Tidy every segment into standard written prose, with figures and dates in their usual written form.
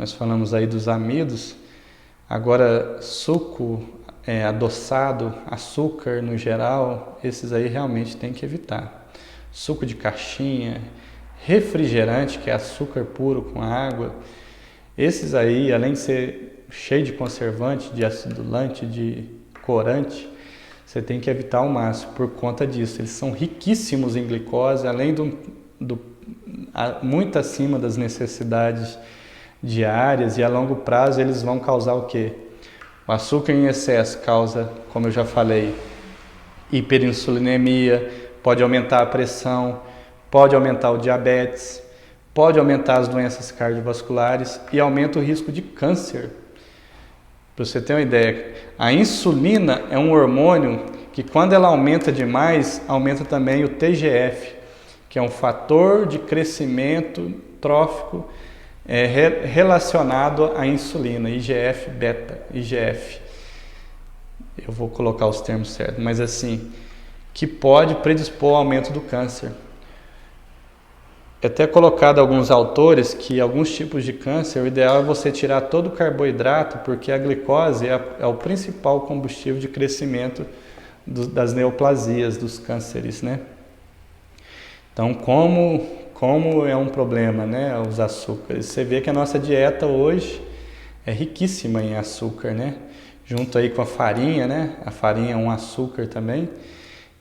nós falamos aí dos amidos. Agora, suco adoçado, açúcar no geral, esses aí realmente tem que evitar. Suco de caixinha, refrigerante, que é açúcar puro com água, esses aí, além de ser cheio de conservante, de acidulante, de corante, você tem que evitar ao máximo por conta disso. Eles são riquíssimos em glicose, além muito acima das necessidades diárias, e a longo prazo eles vão causar o quê? O açúcar em excesso causa, como eu já falei, hiperinsulinemia, pode aumentar a pressão, pode aumentar o diabetes, pode aumentar as doenças cardiovasculares e aumenta o risco de câncer. Para você ter uma ideia, a insulina é um hormônio que, quando ela aumenta demais, aumenta também o TGF, que é um fator de crescimento trófico relacionado à insulina, IGF-beta, IGF. Eu vou colocar os termos certos, mas assim, que pode predispor ao aumento do câncer. É até colocado alguns autores que alguns tipos de câncer, o ideal é você tirar todo o carboidrato, porque a glicose é o principal combustível de crescimento das neoplasias, dos cânceres, né? Então, como é um problema, né, os açúcares? Você vê que a nossa dieta hoje é riquíssima em açúcar, né? Junto aí com a farinha, né? A farinha é um açúcar também.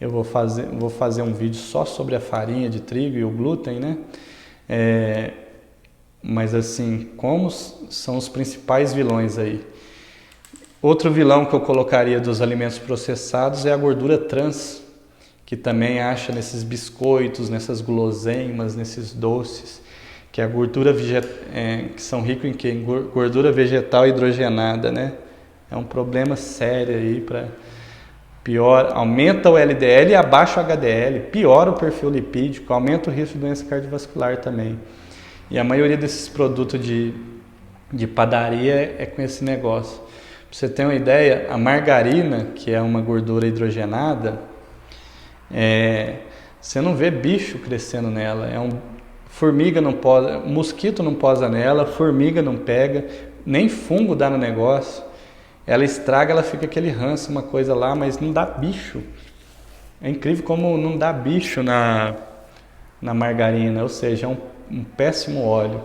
Eu vou fazer um vídeo só sobre a farinha de trigo e o glúten, né? Mas assim, como são os principais vilões aí? Outro vilão que eu colocaria dos alimentos processados é a gordura trans, que também acha nesses biscoitos, nessas guloseimas, nesses doces, que é a gordura que são ricos em quê? Gordura vegetal hidrogenada, né? É um problema sério aí pior, aumenta o LDL e abaixa o HDL, piora o perfil lipídico, aumenta o risco de doença cardiovascular também. E a maioria desses produtos de padaria é com esse negócio. Pra você ter uma ideia, a margarina, que é uma gordura hidrogenada, você não vê bicho crescendo nela. Formiga não posa, mosquito não posa nela, formiga não pega, nem fungo dá no negócio. Ela estraga, ela fica aquele ranço, uma coisa lá, mas não dá bicho. É incrível como não dá bicho na margarina, ou seja, é um péssimo óleo.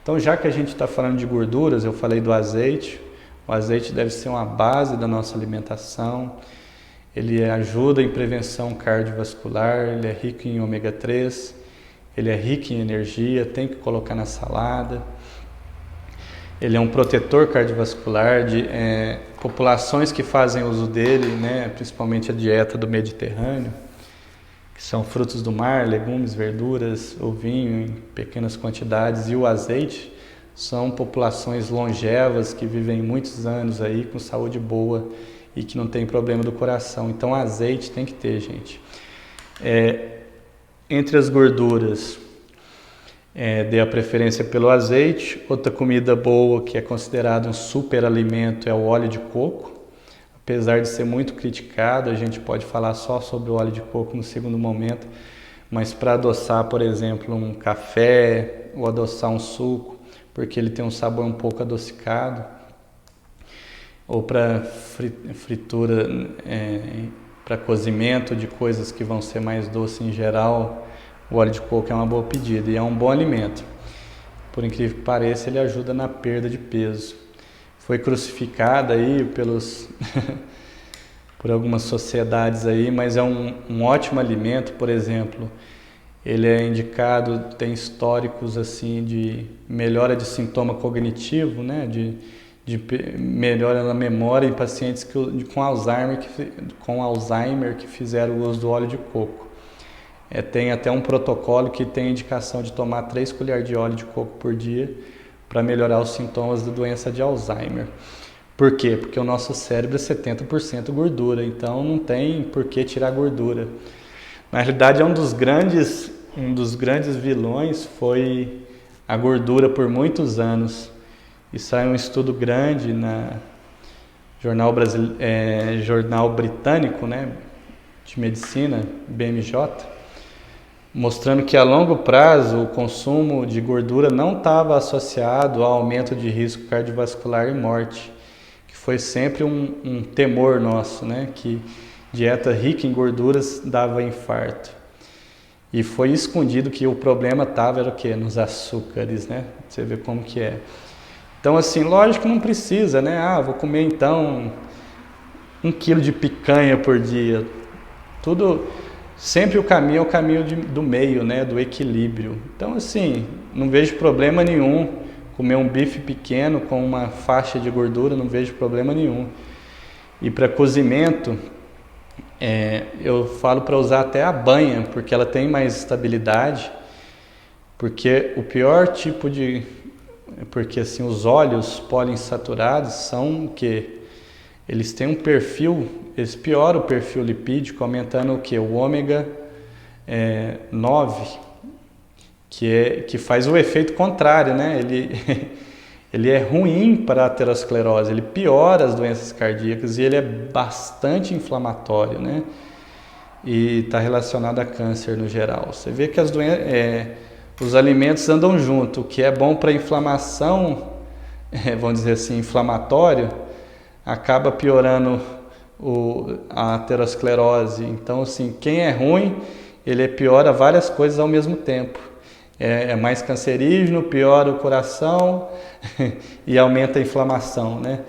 Então, já que a gente está falando de gorduras, eu falei do azeite. O azeite deve ser uma base da nossa alimentação. Ele ajuda em prevenção cardiovascular, ele é rico em ômega 3, ele é rico em energia, tem que colocar na salada. Ele é um protetor cardiovascular de populações que fazem uso dele, né, principalmente a dieta do Mediterrâneo, que são frutos do mar, legumes, verduras, ovinho em pequenas quantidades, e o azeite, são populações longevas que vivem muitos anos aí com saúde boa e que não tem problema do coração. Então, azeite tem que ter, gente. Entre as gorduras, dê a preferência pelo azeite. Outra comida boa que é considerada um superalimento é o óleo de coco. Apesar de ser muito criticado, a gente pode falar só sobre o óleo de coco no segundo momento, mas para adoçar, por exemplo, um café ou adoçar um suco, porque ele tem um sabor um pouco adocicado, ou para fritura, para cozimento de coisas que vão ser mais doces em geral, o óleo de coco é uma boa pedida e é um bom alimento. Por incrível que pareça, ele ajuda na perda de peso. Foi crucificado aí por algumas sociedades aí, mas é um ótimo alimento. Por exemplo, ele é indicado, tem históricos assim de melhora de sintoma cognitivo, né, de melhora na memória em pacientes com Alzheimer que fizeram o uso do óleo de coco. Tem até um protocolo que tem indicação de tomar 3 colheres de óleo de coco por dia para melhorar os sintomas da doença de Alzheimer. Por quê? Porque o nosso cérebro é 70% gordura, então não tem por que tirar gordura. Na realidade, um dos grandes vilões foi a gordura por muitos anos. Isso é um estudo grande na jornal britânico, né, de medicina, BMJ, mostrando que a longo prazo o consumo de gordura não estava associado ao aumento de risco cardiovascular e morte, que foi sempre um temor nosso, né? Que dieta rica em gorduras dava infarto. E foi escondido que o problema estava, era o quê? Nos açúcares, né? Você vê como que é. Então, assim, lógico que não precisa, né? Ah, vou comer então 1 quilo de picanha por dia. Tudo, sempre o caminho é o caminho do meio, né? Do equilíbrio. Então, assim, não vejo problema nenhum comer um bife pequeno com uma faixa de gordura, não vejo problema nenhum. E para cozimento, eu falo para usar até a banha, porque ela tem mais estabilidade. Porque o pior tipo de... Porque assim, os óleos poliinsaturados são o quê? Eles têm um perfil, eles pioram o perfil lipídico, aumentando o quê? O ômega 9, que faz o efeito contrário, né? Ele é ruim para a aterosclerose, ele piora as doenças cardíacas e ele é bastante inflamatório, né? E está relacionado a câncer no geral. Você vê que os alimentos andam junto, o que é bom para inflamação, vamos dizer assim, inflamatório, acaba piorando a aterosclerose. Então, assim, quem é ruim, ele piora várias coisas ao mesmo tempo. É mais cancerígeno, piora o coração e aumenta a inflamação, né?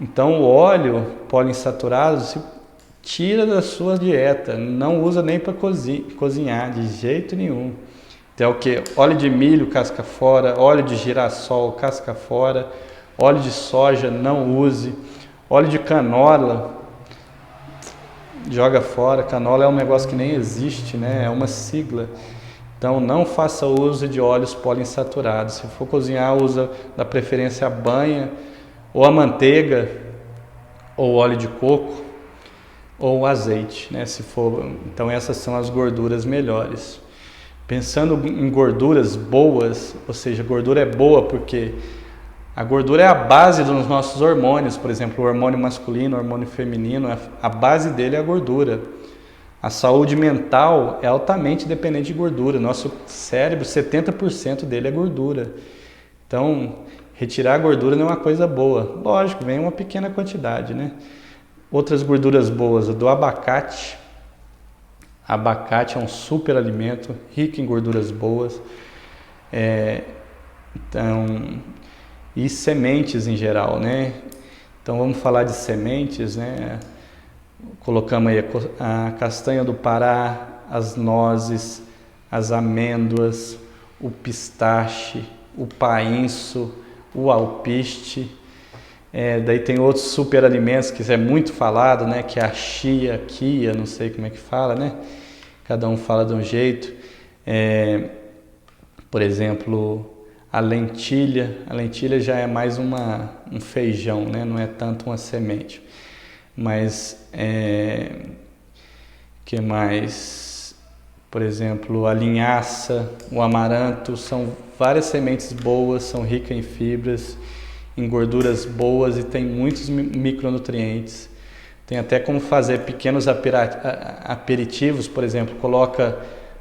Então, o óleo poliinsaturado se tira da sua dieta, não usa nem para cozinhar, de jeito nenhum. Então, o que? Óleo de milho, casca fora, óleo de girassol, casca fora, óleo de soja, não use, óleo de canola, joga fora. Canola é um negócio que nem existe, né? É uma sigla. Então, não faça uso de óleos poliinsaturados. Se for cozinhar, usa da preferência a banha, ou a manteiga, ou óleo de coco, ou azeite, né? Se for, então essas são as gorduras melhores. Pensando em gorduras boas, ou seja, gordura é boa porque a gordura é a base dos nossos hormônios, por exemplo, o hormônio masculino, o hormônio feminino, a base dele é a gordura. A saúde mental é altamente dependente de gordura. Nosso cérebro, 70% dele é gordura. Então, retirar a gordura não é uma coisa boa. Lógico, vem uma pequena quantidade, né? Outras gorduras boas, o do abacate. Abacate é um super alimento, rico em gorduras boas. E sementes em geral, né? Então, vamos falar de sementes, né? Colocamos aí a castanha do Pará, as nozes, as amêndoas, o pistache, o painço, o alpiste. Daí tem outros super alimentos que é muito falado, né? Que é a chia, não sei como é que fala, né? Cada um fala de um jeito. Por exemplo, a lentilha já é mais um feijão, né? Não é tanto uma semente. Mas, que mais? Por exemplo, a linhaça, o amaranto, são várias sementes boas, são ricas em fibras, em gorduras boas e tem muitos micronutrientes. Tem até como fazer pequenos aperitivos, por exemplo, coloca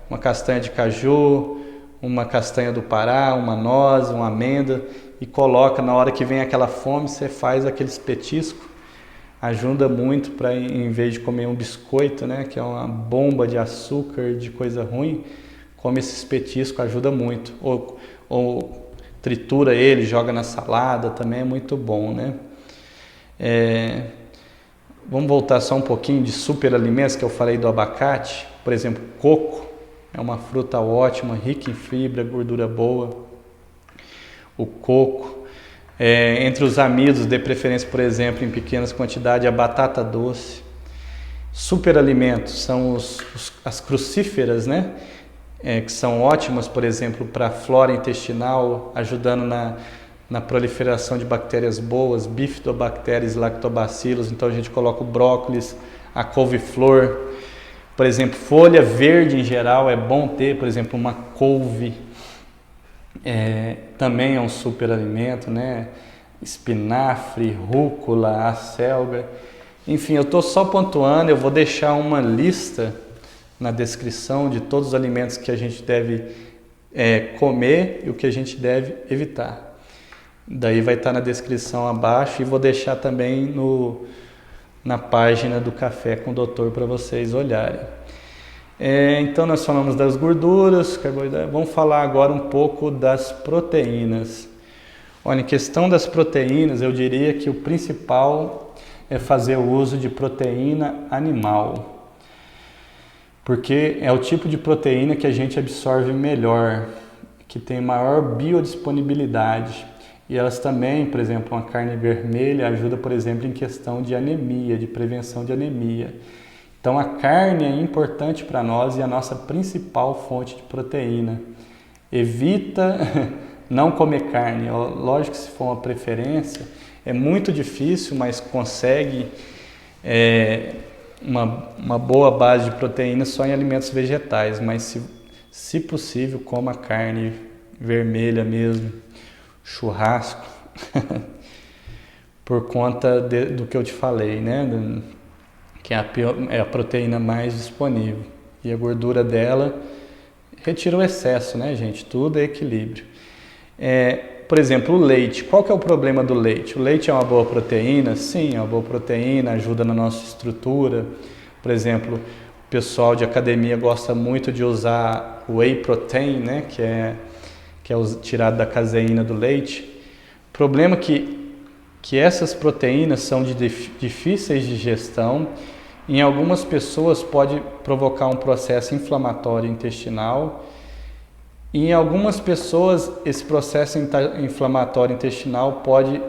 uma castanha de caju, uma castanha do Pará, uma noz, uma amêndoa e coloca na hora que vem aquela fome, você faz aqueles petiscos. Ajuda muito para, em vez de comer um biscoito, né, que é uma bomba de açúcar, de coisa ruim, come esses petiscos, ajuda muito. Ou tritura ele, joga na salada, também é muito bom, né? Vamos voltar só um pouquinho de superalimentos que eu falei do abacate. Por exemplo, coco é uma fruta ótima, rica em fibra, gordura boa. O coco. Entre os amidos, dê preferência, por exemplo, em pequenas quantidades, a batata doce. Superalimentos são as crucíferas, né? Que são ótimas, por exemplo, para a flora intestinal, ajudando na proliferação de bactérias boas, bifidobactérias, lactobacilos. Então a gente coloca o brócolis, a couve-flor. Por exemplo, folha verde em geral é bom ter, por exemplo, uma couve. Também é um super alimento, né? Espinafre, rúcula, acelga. Enfim, eu estou só pontuando, eu vou deixar uma lista na descrição de todos os alimentos que a gente deve comer e o que a gente deve evitar. Daí vai estar na descrição abaixo e vou deixar também na página do Café com o Doutor para vocês olharem. Então nós falamos das gorduras, carboidratos. Vamos falar agora um pouco das proteínas. Olha, em questão das proteínas, eu diria que o principal é fazer o uso de proteína animal, porque é o tipo de proteína que a gente absorve melhor, que tem maior biodisponibilidade. E elas também, por exemplo, uma carne vermelha ajuda, por exemplo, em questão de anemia, de prevenção de anemia. Então a carne é importante para nós e é a nossa principal fonte de proteína. Evita não comer carne. Lógico que se for uma preferência, é muito difícil, mas consegue uma boa base de proteína só em alimentos vegetais. Mas se possível, coma carne vermelha mesmo, churrasco, por conta do que eu te falei, né? Que é a proteína mais disponível. E a gordura dela retira o excesso, né, gente? Tudo é equilíbrio. Por exemplo, o leite. Qual que é o problema do leite? O leite é uma boa proteína? Sim, é uma boa proteína, ajuda na nossa estrutura. Por exemplo, o pessoal de academia gosta muito de usar o whey protein, né, que é tirado da caseína do leite. O problema é que essas proteínas são difíceis de digestão. Em algumas pessoas pode provocar um processo inflamatório intestinal. E em algumas pessoas esse processo inflamatório intestinal pode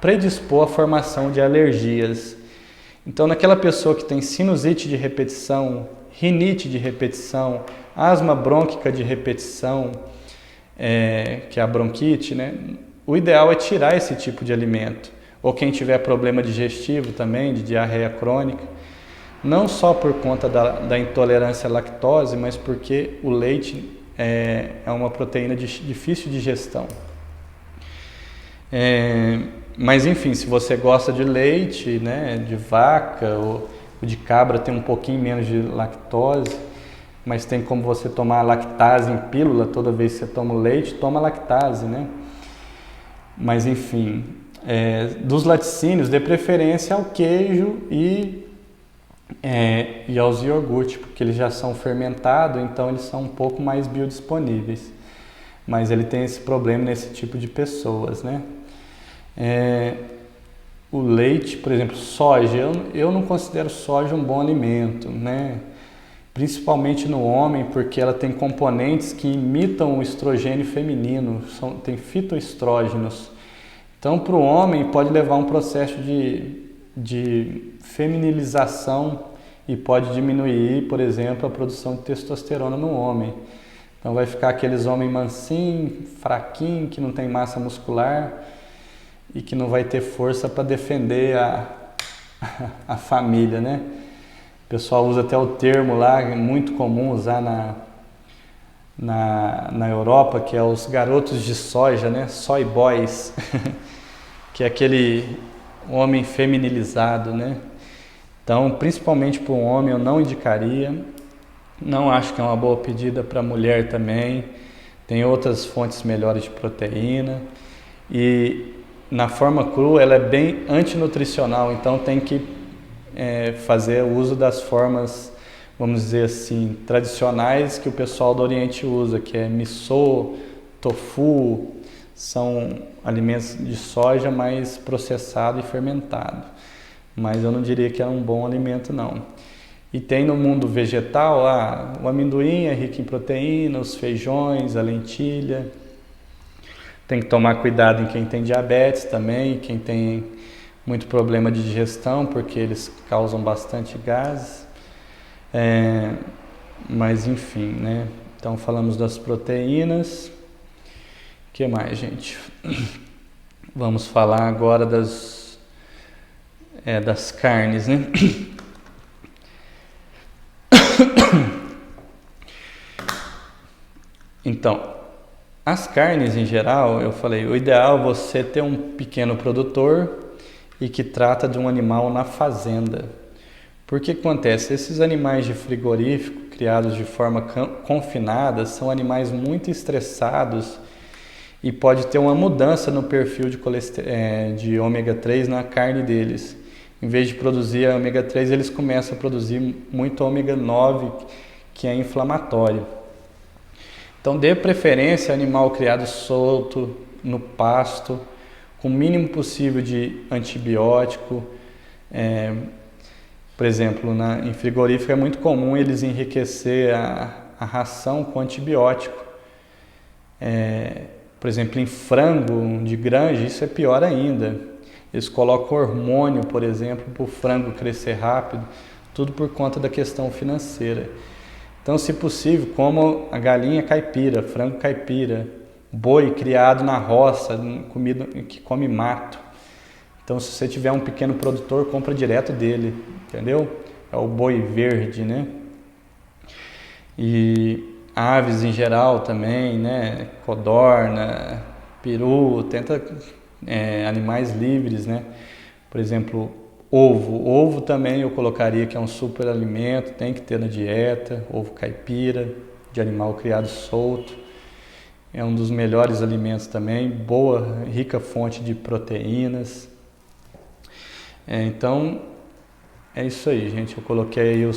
predispor à formação de alergias. Então, naquela pessoa que tem sinusite de repetição, rinite de repetição, asma brônquica de repetição, que é a bronquite, né? O ideal é tirar esse tipo de alimento. Ou quem tiver problema digestivo também, de diarreia crônica, não só por conta da intolerância à lactose, mas porque o leite é uma proteína de difícil digestão. Mas enfim, se você gosta de leite, né, de vaca ou de cabra, tem um pouquinho menos de lactose, mas tem como você tomar lactase em pílula. Toda vez que você toma o leite, toma lactase, né? Mas enfim, dos laticínios, dê preferência ao queijo e aos iogurtes, porque eles já são fermentados, então eles são um pouco mais biodisponíveis. Mas ele tem esse problema nesse tipo de pessoas, né? O leite, por exemplo, soja, eu não considero soja um bom alimento, né? Principalmente no homem, porque ela tem componentes que imitam o estrogênio feminino, tem fitoestrógenos. Então, para o homem, pode levar a um processo de feminilização e pode diminuir, por exemplo, a produção de testosterona no homem. Então, vai ficar aqueles homens mansinhos, fraquinhos, que não tem massa muscular e que não vai ter força para defender a família, né? O pessoal usa até o termo lá, é muito comum usar na Europa, que é os garotos de soja, né? Soy boys, que é aquele homem feminilizado, né? Então, principalmente para um homem, eu não indicaria. Não acho que é uma boa pedida para a mulher também. Tem outras fontes melhores de proteína. E na forma crua, ela é bem antinutricional, então tem que fazer uso das formas, vamos dizer assim, tradicionais que o pessoal do Oriente usa, que é miso, tofu, são alimentos de soja mais processado e fermentado. Mas eu não diria que é um bom alimento, não. E tem no mundo vegetal, o amendoim é rico em proteína, os feijões, a lentilha. Tem que tomar cuidado em quem tem diabetes também, quem tem muito problema de digestão, porque eles causam bastante gases. Mas enfim, né? Então falamos das proteínas. O que mais, gente? Vamos falar agora das carnes, né? Então, as carnes em geral, eu falei, o ideal é você ter um pequeno produtor e que trata de um animal na fazenda. Porque acontece? Esses animais de frigorífico, criados de forma confinada são animais muito estressados e pode ter uma mudança no perfil de ômega 3 na carne deles. Em vez de produzir a ômega 3, eles começam a produzir muito ômega 9, que é inflamatório. Então, dê preferência ao animal criado solto, no pasto, com o mínimo possível de antibiótico. Por exemplo, em frigorífico é muito comum eles enriquecer a ração com antibiótico. Por exemplo, em frango de granja, isso é pior ainda. Eles colocam hormônio, por exemplo, para o frango crescer rápido, tudo por conta da questão financeira. Então, se possível, como a galinha caipira, frango caipira, boi criado na roça, comida que come mato. Então, se você tiver um pequeno produtor, compra direto dele, entendeu? É o boi verde, né? E aves em geral também, né? Codorna, peru, tenta animais livres, né? Por exemplo, ovo. Ovo também eu colocaria que é um super alimento, tem que ter na dieta. Ovo caipira, de animal criado solto. É um dos melhores alimentos também, boa, rica fonte de proteínas. Então, é isso aí, gente. Eu coloquei aí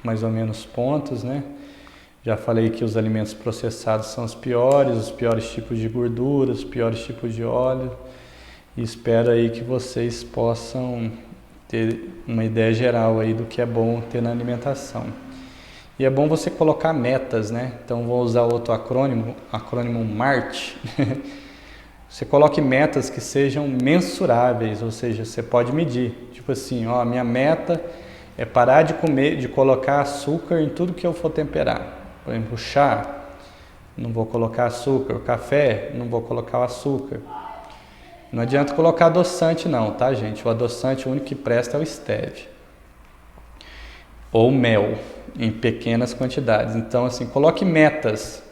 mais ou menos pontos, né? Já falei que os alimentos processados são os piores tipos de gordura, os piores tipos de óleo. E espero aí que vocês possam ter uma ideia geral aí do que é bom ter na alimentação. E é bom você colocar metas, né? Então vou usar outro acrônimo MART. Você coloque metas que sejam mensuráveis, ou seja, você pode medir. Tipo assim, ó, a minha meta é parar de colocar açúcar em tudo que eu for temperar. Por exemplo, chá, não vou colocar açúcar. Café, não vou colocar o açúcar. Não adianta colocar adoçante não, tá, gente? O adoçante, o único que presta é o stevia. Ou mel, em pequenas quantidades. Então, assim, coloque metas.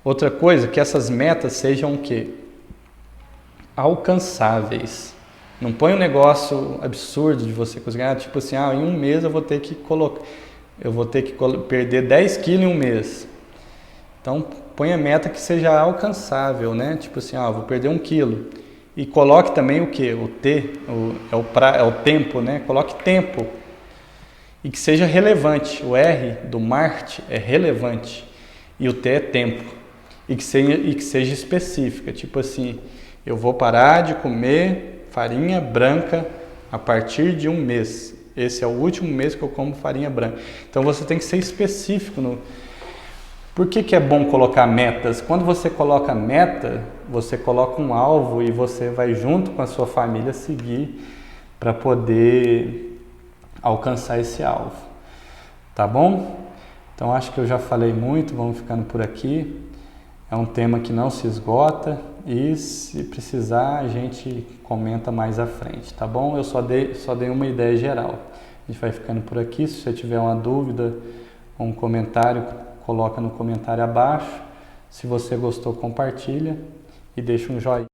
Outra coisa, que essas metas sejam o quê? Alcançáveis. Não põe um negócio absurdo de você cozinhar, tipo assim, em um mês eu vou ter que perder 10 quilos em um mês. Então, põe a meta que seja alcançável, né? Tipo assim, vou perder 1 quilo. E coloque também o quê? O T, é o tempo, né? Coloque tempo. E que seja relevante. O R do MART é relevante. E o T é tempo. E que seja específica. Tipo assim, eu vou parar de comer farinha branca a partir de um mês. Esse é o último mês que eu como farinha branca. Então você tem que ser específico. Por que é bom colocar metas? Quando você coloca meta, você coloca um alvo e você vai junto com a sua família seguir para poder alcançar esse alvo. Tá bom? Então acho que eu já falei muito, vamos ficando por aqui. É um tema que não se esgota e se precisar a gente comenta mais à frente, tá bom? Eu só dei uma ideia geral. A gente vai ficando por aqui. Se você tiver uma dúvida ou um comentário, coloca no comentário abaixo. Se você gostou, compartilha e deixa um joinha.